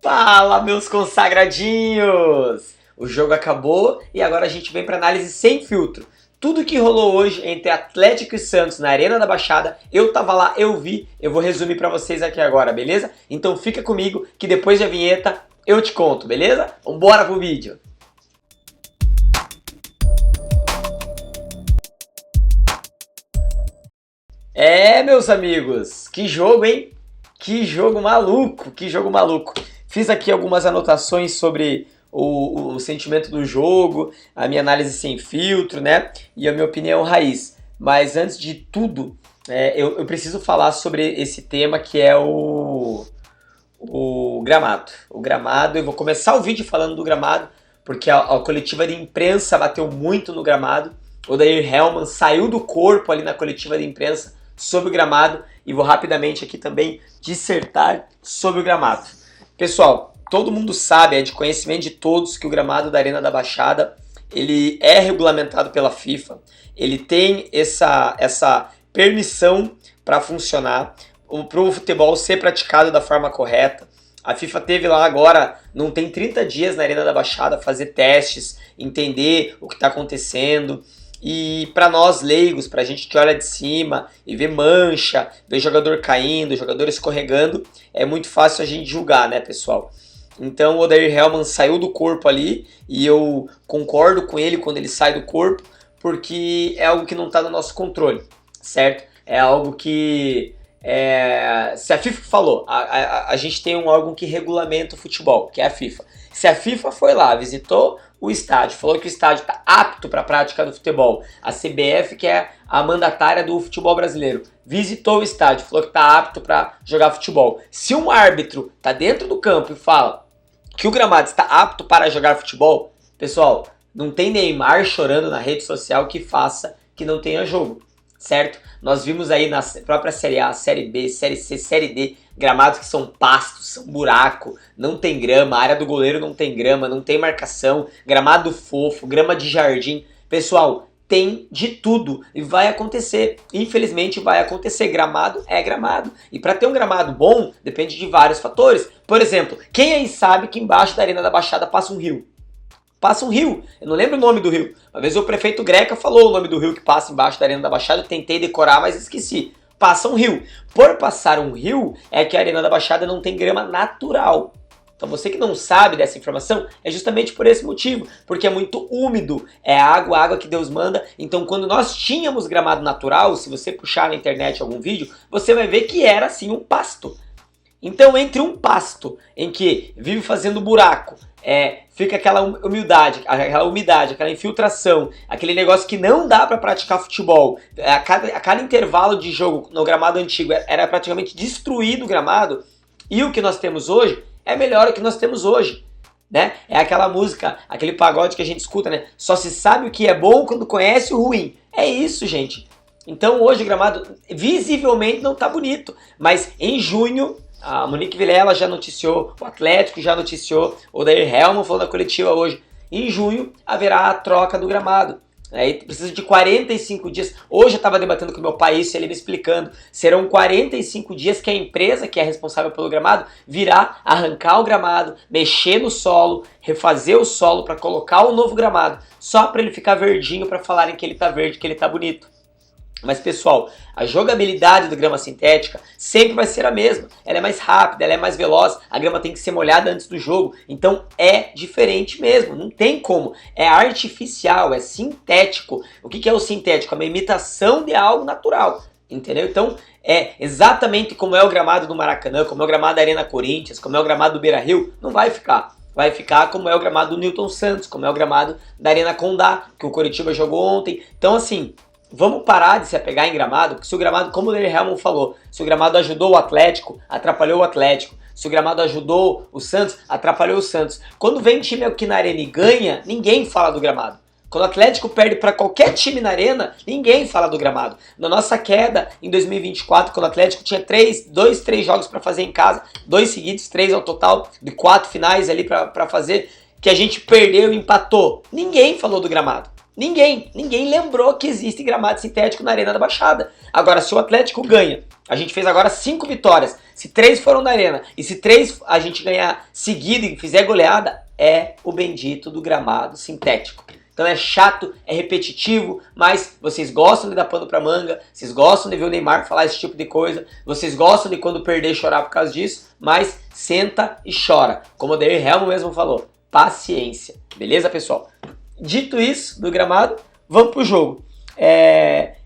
Fala, meus consagradinhos! O jogo acabou e agora a gente vem para análise sem filtro. Tudo que rolou hoje entre Atlético e Santos na Arena da Baixada, eu tava lá, eu vi, eu vou resumir para vocês aqui agora, beleza? Então fica comigo que depois da vinheta eu te conto, beleza? Vambora pro vídeo! Meus amigos, que jogo, hein? Que jogo maluco, que jogo maluco. Fiz aqui algumas anotações sobre o sentimento do jogo, a minha análise sem filtro, né? E a minha opinião raiz. Mas antes de tudo, eu preciso falar sobre esse tema que é o gramado. O gramado, eu vou começar o vídeo falando do gramado, porque a coletiva de imprensa bateu muito no gramado. O Odair Hellmann saiu do corpo ali na coletiva de imprensa sobre o gramado e vou rapidamente aqui também dissertar sobre o gramado. Pessoal, todo mundo sabe, é de conhecimento de todos que o gramado da Arena da Baixada ele é regulamentado pela FIFA, ele tem essa permissão para funcionar, para o futebol ser praticado da forma correta. A FIFA teve lá agora, não tem 30 dias na Arena da Baixada, fazer testes, entender o que está acontecendo. E para nós leigos, para a gente que olha de cima e vê mancha, vê jogador caindo, jogador escorregando, é muito fácil a gente julgar, né, pessoal? Então o Odair Hellmann saiu do corpo ali e eu concordo com ele quando ele sai do corpo, porque é algo que não está no nosso controle, certo? É algo que, se a FIFA falou, a gente tem um órgão que regulamenta o futebol, que é a FIFA. Se a FIFA foi lá, visitou o estádio, falou que o estádio está apto para a prática do futebol, a CBF, que é a mandatária do futebol brasileiro, visitou o estádio, falou que está apto para jogar futebol. Se um árbitro está dentro do campo e fala que o gramado está apto para jogar futebol, pessoal, não tem Neymar chorando na rede social que faça que não tenha jogo, certo? Nós vimos aí na própria Série A, Série B, Série C, Série D, gramados que são pastos, são buraco, não tem grama, a área do goleiro não tem grama, não tem marcação, gramado fofo, grama de jardim. Pessoal, tem de tudo e vai acontecer. Infelizmente vai acontecer, gramado é gramado. E para ter um gramado bom, depende de vários fatores. Por exemplo, quem aí sabe que embaixo da Arena da Baixada passa um rio? Passa um rio, eu não lembro o nome do rio. Uma vez o prefeito Greca falou o nome do rio que passa embaixo da Arena da Baixada, eu tentei decorar, mas esqueci. Passa um rio. Por passar um rio, é que a Arena da Baixada não tem grama natural. Então você que não sabe dessa informação, é justamente por esse motivo, porque é muito úmido, é água que Deus manda. Então quando nós tínhamos gramado natural, se você puxar na internet algum vídeo, você vai ver que era assim um pasto. Então entre um pasto em que vive fazendo buraco, fica aquela umidade, aquela infiltração, aquele negócio que não dá para praticar futebol. A cada intervalo de jogo no gramado antigo era praticamente destruído o gramado. E o que nós temos hoje é melhor o que nós temos hoje, né? É aquela música, aquele pagode que a gente escuta, né? Só se sabe o que é bom quando conhece o ruim. É isso, gente. Então hoje o gramado visivelmente não tá bonito, mas em junho a Monique Vilela já noticiou, o Atlético já noticiou, o Odair Hellmann falou na coletiva hoje. Em junho haverá a troca do gramado. Aí precisa de 45 dias. Hoje eu estava debatendo com meu pai isso, ele me explicando. Serão 45 dias que a empresa que é responsável pelo gramado virá arrancar o gramado, mexer no solo, refazer o solo para colocar o novo gramado. Só para ele ficar verdinho, para falarem que ele está verde, que ele está bonito. Mas pessoal, a jogabilidade da grama sintética sempre vai ser a mesma. Ela é mais rápida, ela é mais veloz, a grama tem que ser molhada antes do jogo. Então é diferente mesmo, não tem como. É artificial, é sintético. O que é o sintético? É uma imitação de algo natural, entendeu? Então é exatamente como é o gramado do Maracanã, como é o gramado da Arena Corinthians, como é o gramado do Beira-Rio, não vai ficar. Vai ficar como é o gramado do Newton Santos, como é o gramado da Arena Condá, que o Coritiba jogou ontem. Então assim, vamos parar de se apegar em gramado, porque se o gramado, como o Odair Hellmann falou, se o gramado ajudou o Atlético, atrapalhou o Atlético. Se o gramado ajudou o Santos, atrapalhou o Santos. Quando vem time aqui na Arena e ganha, ninguém fala do gramado. Quando o Atlético perde para qualquer time na Arena, ninguém fala do gramado. Na nossa queda em 2024, quando o Atlético tinha 3 jogos para fazer em casa, 2 seguidos, 3 ao total, de 4 finais ali para fazer, que a gente perdeu e empatou. Ninguém falou do gramado. Ninguém lembrou que existe gramado sintético na Arena da Baixada. Agora, se o Atlético ganha, a gente fez agora 5 vitórias, se 3 foram na Arena, e se 3 a gente ganhar seguido e fizer goleada, é o bendito do gramado sintético. Então é chato, é repetitivo, mas vocês gostam de dar pano pra manga, vocês gostam de ver o Neymar falar esse tipo de coisa, vocês gostam de quando perder chorar por causa disso, mas senta e chora. Como o Dair Helmo mesmo falou, paciência. Beleza, pessoal? Dito isso do gramado, vamos pro jogo.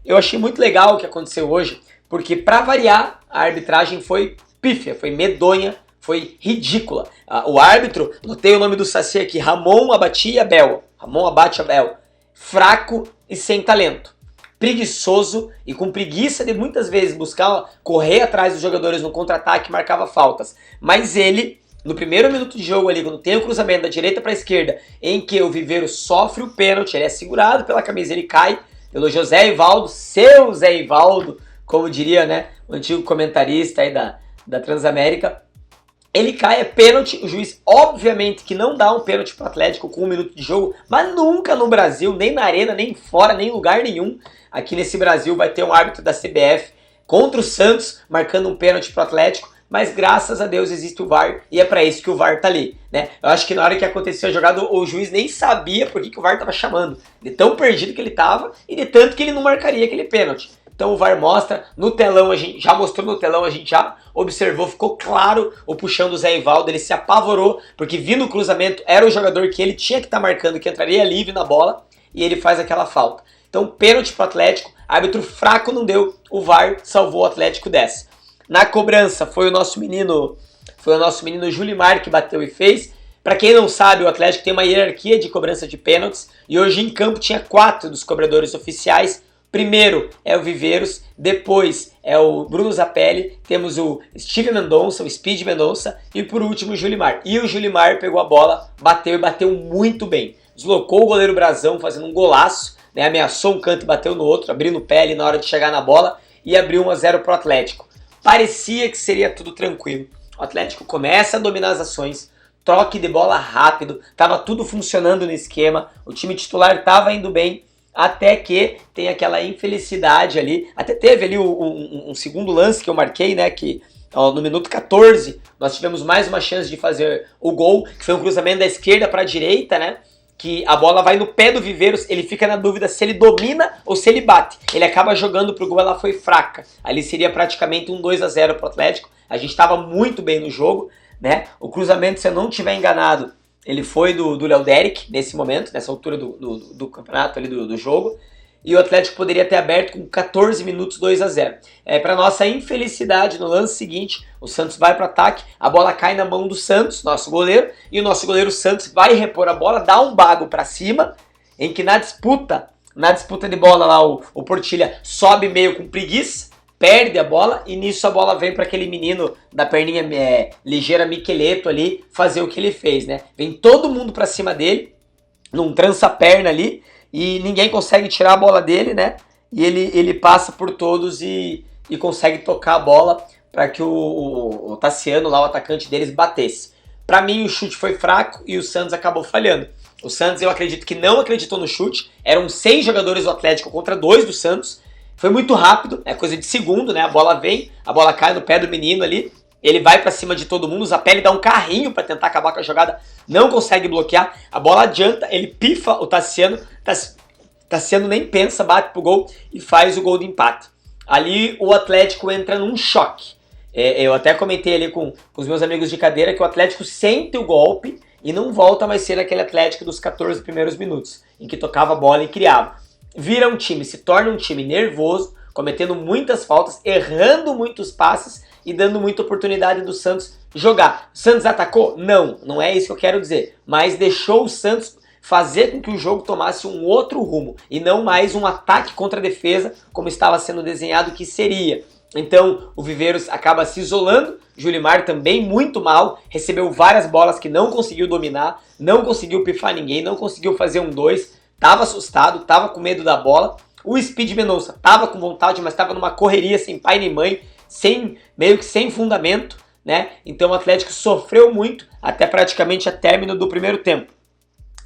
Eu achei muito legal o que aconteceu hoje, porque pra variar, a arbitragem foi pífia, foi medonha, foi ridícula. O árbitro, notei o nome do Saci aqui, Ramon Abate Abel. Ramon Abate Abel. Fraco e sem talento. Preguiçoso e com preguiça de muitas vezes buscar correr atrás dos jogadores no contra-ataque, marcava faltas. Mas ele, no primeiro minuto de jogo ali, quando tem o cruzamento da direita para a esquerda, em que o Viveiro sofre o pênalti, ele é segurado pela camisa, ele cai pelo José Ivaldo, seu Zé Ivaldo, como diria, né, o antigo comentarista aí da Transamérica. Ele cai, é pênalti, o juiz obviamente que não dá um pênalti pro Atlético com 1 minuto de jogo, mas nunca no Brasil, nem na Arena, nem fora, nem em lugar nenhum, aqui nesse Brasil vai ter um árbitro da CBF contra o Santos marcando um pênalti pro Atlético, mas graças a Deus existe o VAR e é pra isso que o VAR tá ali, né? Eu acho que na hora que aconteceu a jogada o juiz nem sabia por que o VAR tava chamando, de tão perdido que ele tava e de tanto que ele não marcaria aquele pênalti. Então o VAR mostra, no telão, a gente já mostrou no telão, a gente já observou, ficou claro o puxão do Zé Ivaldo, ele se apavorou, porque vindo o cruzamento, era o jogador que ele tinha que estar marcando, que entraria livre na bola, e ele faz aquela falta. Então pênalti pro Atlético, árbitro fraco não deu, o VAR salvou o Atlético dessa. Na cobrança foi o nosso menino Julimar que bateu e fez. Para quem não sabe, o Atlético tem uma hierarquia de cobrança de pênaltis, e hoje em campo tinha 4 dos cobradores oficiais. Primeiro é o Viveiros, depois é o Bruno Zapelli, temos o Steve Mendonça, o Speed Mendonça e por último o Julimar. E o Julimar pegou a bola, bateu e bateu muito bem. Deslocou o goleiro Brazão fazendo um golaço, né? Ameaçou um canto e bateu no outro, abrindo o pé ali na hora de chegar na bola e abriu 1-0 pro Atlético. Parecia que seria tudo tranquilo. O Atlético começa a dominar as ações, troque de bola rápido, tava tudo funcionando no esquema, o time titular tava indo bem, até que tem aquela infelicidade ali, até teve ali um segundo lance que eu marquei, né, que ó, no minuto 14 nós tivemos mais uma chance de fazer o gol, que foi um cruzamento da esquerda para a direita, né, que a bola vai no pé do Viveiros, ele fica na dúvida se ele domina ou se ele bate, ele acaba jogando pro gol, ela foi fraca, ali seria praticamente um 2-0 pro Atlético, a gente estava muito bem no jogo, né, o cruzamento, se eu não estiver enganado, ele foi do Léo Derek, nesse momento, nessa altura do campeonato, ali do jogo. E o Atlético poderia ter aberto com 14 minutos 2-0. Para nossa infelicidade, no lance seguinte, o Santos vai para o ataque, a bola cai na mão do Santos, nosso goleiro, e o nosso goleiro Santos vai repor a bola, dá um bago para cima, em que na disputa de bola lá, o Portilha sobe meio com preguiça, perde a bola e nisso a bola vem para aquele menino da perninha ligeira, Miqueleto ali, fazer o que ele fez, né? Vem todo mundo para cima dele, num trança-perna ali, e ninguém consegue tirar a bola dele, né? E ele passa por todos e consegue tocar a bola para que o Tassiano, lá o atacante deles, batesse. Para mim o chute foi fraco e o Santos acabou falhando. O Santos, eu acredito que não acreditou no chute, eram 6 jogadores do Atlético contra 2 do Santos. Foi muito rápido, é coisa de segundo, né? A bola vem, a bola cai no pé do menino ali, ele vai pra cima de todo mundo, o Zapelli dá um carrinho pra tentar acabar com a jogada, não consegue bloquear, a bola adianta, ele pifa o Tassiano, Tassiano nem pensa, bate pro gol e faz o gol de empate. Ali o Atlético entra num choque. Eu até comentei ali com os meus amigos de cadeira que o Atlético sente o golpe e não volta mais ser aquele Atlético dos 14 primeiros minutos, em que tocava a bola e criava. Vira um time, se torna um time nervoso, cometendo muitas faltas, errando muitos passes e dando muita oportunidade do Santos jogar. O Santos atacou? Não, não é isso que eu quero dizer. Mas deixou o Santos fazer com que o jogo tomasse um outro rumo e não mais um ataque contra a defesa como estava sendo desenhado que seria. Então o Viveiros acaba se isolando, Julimar também muito mal, recebeu várias bolas que não conseguiu dominar, não conseguiu pifar ninguém, não conseguiu fazer 1-2, tava assustado, tava com medo da bola. O Speed Mendonça tava com vontade, mas tava numa correria sem pai nem mãe, meio que sem fundamento, né? Então o Atlético sofreu muito até praticamente a término do primeiro tempo.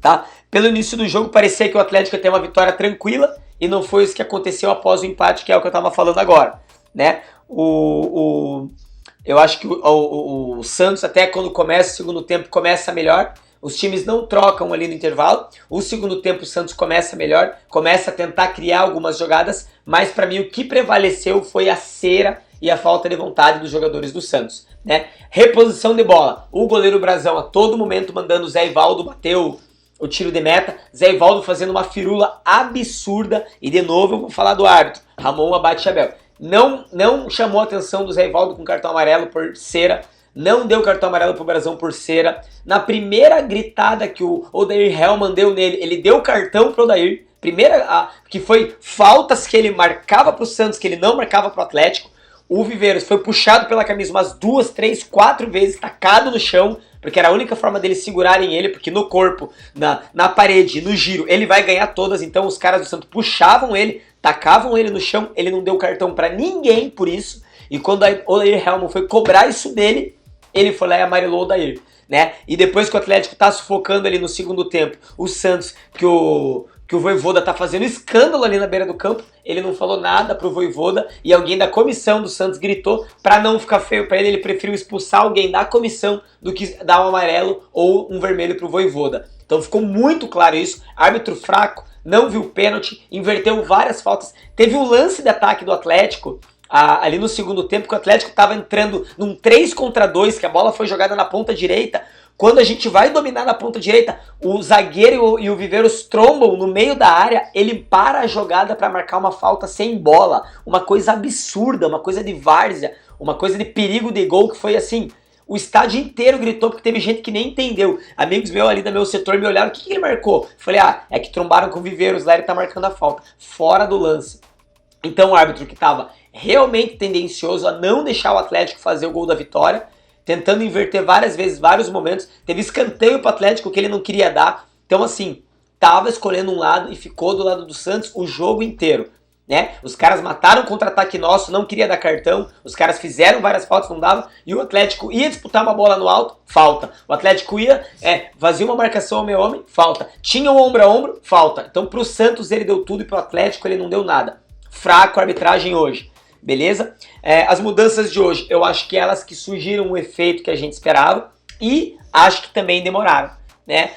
tá? Pelo início do jogo parecia que o Atlético ia ter uma vitória tranquila e não foi isso que aconteceu após o empate, que é o que eu estava falando agora, né? Eu acho que o Santos, até quando começa o segundo tempo, começa melhor. Os times não trocam ali no intervalo. O segundo tempo o Santos começa melhor, começa a tentar criar algumas jogadas, mas para mim o que prevaleceu foi a cera e a falta de vontade dos jogadores do Santos, né? Reposição de bola. O goleiro Brazão a todo momento mandando o Zé Ivaldo bater o tiro de meta. Zé Ivaldo fazendo uma firula absurda. E de novo eu vou falar do árbitro. Ramon Abate-Chabel. Não chamou a atenção do Zé Ivaldo com cartão amarelo por cera. Não deu cartão amarelo pro Brazão por cera. Na primeira gritada que o Odair Hellmann deu nele, ele deu cartão pro Odair. Que foi faltas que ele marcava pro Santos, que ele não marcava pro Atlético. O Viveiros foi puxado pela camisa umas 2, 3, 4 vezes, tacado no chão, porque era a única forma deles segurarem ele, porque no corpo, na parede, no giro, ele vai ganhar todas. Então os caras do Santos puxavam ele, tacavam ele no chão, ele não deu cartão pra ninguém por isso. E quando o Odair Hellmann foi cobrar isso dele, ele foi lá e amarelou o Odair, né? E depois que o Atlético tá sufocando ali no segundo tempo, o Santos, que o Vojvoda tá fazendo escândalo ali na beira do campo, ele não falou nada pro Vojvoda e alguém da comissão do Santos gritou pra não ficar feio pra ele preferiu expulsar alguém da comissão do que dar um amarelo ou um vermelho pro Vojvoda. Então ficou muito claro isso, árbitro fraco, não viu pênalti, inverteu várias faltas, teve um lance de ataque do Atlético, ali no segundo tempo, que o Atlético estava entrando num 3 contra 2, que a bola foi jogada na ponta direita. Quando a gente vai dominar na ponta direita, o zagueiro e o Viveiros trombam no meio da área, ele para a jogada para marcar uma falta sem bola. Uma coisa absurda, uma coisa de várzea, uma coisa de perigo de gol, que foi assim, o estádio inteiro gritou, porque teve gente que nem entendeu. Amigos meus ali do meu setor me olharam, o que ele marcou? Eu falei, é que trombaram com o Viveiros lá, ele tá marcando a falta. Fora do lance. Então o árbitro que estava realmente tendencioso a não deixar o Atlético fazer o gol da vitória, tentando inverter várias vezes, vários momentos, teve escanteio para o Atlético que ele não queria dar, então assim, estava escolhendo um lado e ficou do lado do Santos o jogo inteiro, né? Os caras mataram o contra-ataque nosso, não queria dar cartão, os caras fizeram várias faltas, não dava, e o Atlético ia disputar uma bola no alto, falta. O Atlético ia, fazia uma marcação homem a homem, falta. Tinha um ombro a ombro, falta. Então pro Santos ele deu tudo e pro Atlético ele não deu nada. Fraco a arbitragem hoje, beleza? As mudanças de hoje, eu acho que elas que surgiram o efeito que a gente esperava e acho que também demoraram, né?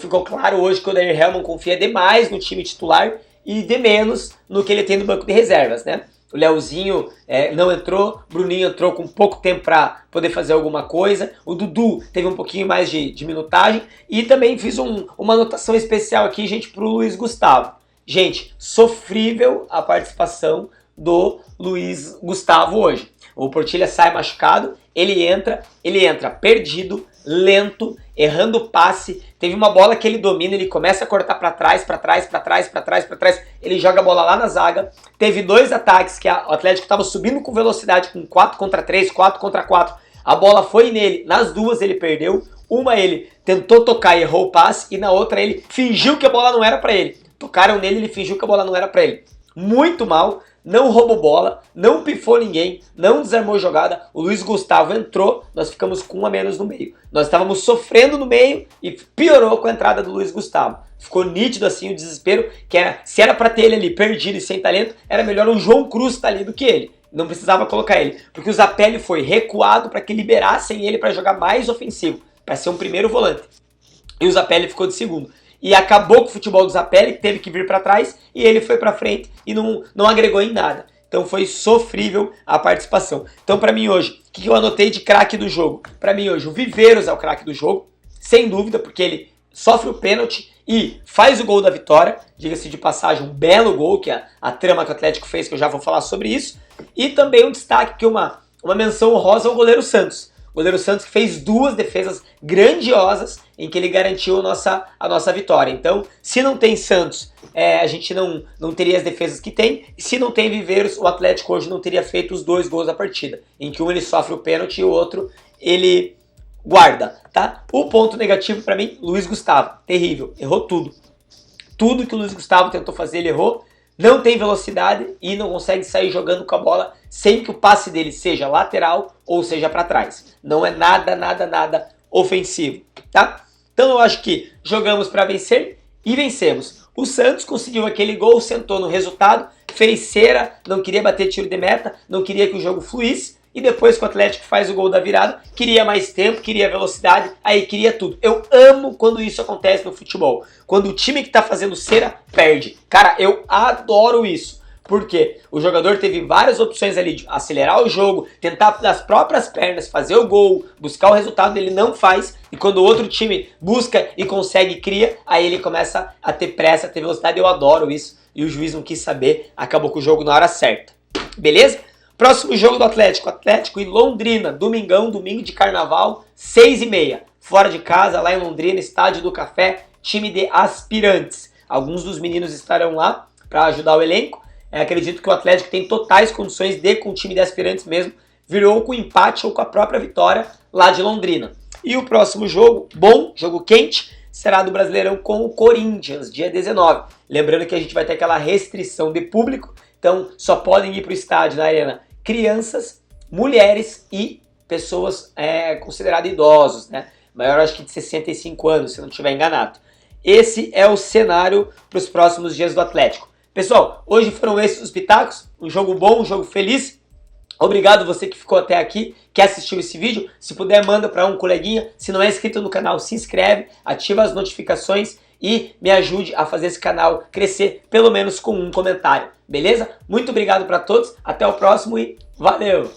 Ficou claro hoje que o Odair Hellmann confia demais no time titular e de menos no que ele tem no banco de reservas, né? O Leozinho não entrou, Bruninho entrou com pouco tempo para poder fazer alguma coisa, o Dudu teve um pouquinho mais de minutagem e também fiz uma anotação especial aqui, gente, pro Luiz Gustavo. Gente, sofrível a participação do Luiz Gustavo hoje. O Portilha sai machucado, ele entra perdido, lento, errando o passe. Teve uma bola que ele domina, ele começa a cortar para trás, ele joga a bola lá na zaga. Teve 2 ataques que o Atlético estava subindo com velocidade, com 4 contra 3, 4 contra 4. A bola foi nele, nas duas ele perdeu. Uma ele tentou tocar e errou o passe, e na outra ele fingiu que a bola não era para ele. Tocaram nele, ele fingiu que a bola não era pra ele. Muito mal, não roubou bola, não pifou ninguém, não desarmou jogada. O Luiz Gustavo entrou, nós ficamos com 1 a menos no meio. Nós estávamos sofrendo no meio e piorou com a entrada do Luiz Gustavo. Ficou nítido assim o desespero, se era pra ter ele ali perdido e sem talento, era melhor o João Cruz estar ali do que ele. Não precisava colocar ele, porque o Zapelli foi recuado para que liberassem ele para jogar mais ofensivo, para ser um primeiro volante. E o Zapelli ficou de segundo. E acabou com o futebol do Zapelli, que teve que vir para trás, e ele foi para frente e não agregou em nada. Então foi sofrível a participação. Então para mim hoje, o que eu anotei de craque do jogo? Para mim hoje o Viveiros é o craque do jogo, sem dúvida, porque ele sofre o pênalti e faz o gol da vitória. Diga-se de passagem, um belo gol, que é a trama que o Atlético fez, que eu já vou falar sobre isso. E também um destaque, que uma menção honrosa ao goleiro Santos. O goleiro Santos que fez 2 defesas grandiosas em que ele garantiu a nossa vitória. Então, se não tem Santos, a gente não teria as defesas que tem. E se não tem Viveiros, o Atlético hoje não teria feito os 2 gols da partida. Em que um ele sofre o pênalti e o outro ele guarda, tá? O ponto negativo para mim, Luiz Gustavo. Terrível, errou tudo. Tudo que o Luiz Gustavo tentou fazer, ele errou. Não tem velocidade e não consegue sair jogando com a bola sem que o passe dele seja lateral ou seja para trás. Não é nada ofensivo, tá? Então eu acho que jogamos para vencer e vencemos. O Santos conseguiu aquele gol, sentou no resultado, fez cera, não queria bater tiro de meta, não queria que o jogo fluísse. E depois que o Atlético faz o gol da virada, queria mais tempo, queria velocidade, aí queria tudo. Eu amo quando isso acontece no futebol. Quando o time que tá fazendo cera perde. Cara, eu adoro isso. Porque o jogador teve várias opções ali de acelerar o jogo, tentar das próprias pernas fazer o gol, buscar o resultado, ele não faz. E quando o outro time busca e consegue e cria, aí ele começa a ter pressa, a ter velocidade. Eu adoro isso. E o juiz não quis saber, acabou com o jogo na hora certa. Beleza? Próximo jogo do Atlético. Atlético e Londrina. Domingão, domingo de carnaval, 6h30. Fora de casa, lá em Londrina, Estádio do Café, time de aspirantes. Alguns dos meninos estarão lá para ajudar o elenco. Acredito que o Atlético tem totais condições de, com o time de aspirantes mesmo, virou com empate ou com a própria vitória lá de Londrina. E o próximo jogo, bom, jogo quente, será do Brasileirão com o Corinthians, dia 19. Lembrando que a gente vai ter aquela restrição de público, então só podem ir para o estádio, na arena, crianças, mulheres e pessoas consideradas idosos, né? Maior acho que de 65 anos, se não estiver enganado. Esse é o cenário para os próximos dias do Atlético. Pessoal, hoje foram esses os pitacos, um jogo bom, um jogo feliz. Obrigado você que ficou até aqui, que assistiu esse vídeo. Se puder, manda para um coleguinha. Se não é inscrito no canal, se inscreve, ativa as notificações e me ajude a fazer esse canal crescer, pelo menos com um comentário, beleza? Muito obrigado para todos, até o próximo e valeu!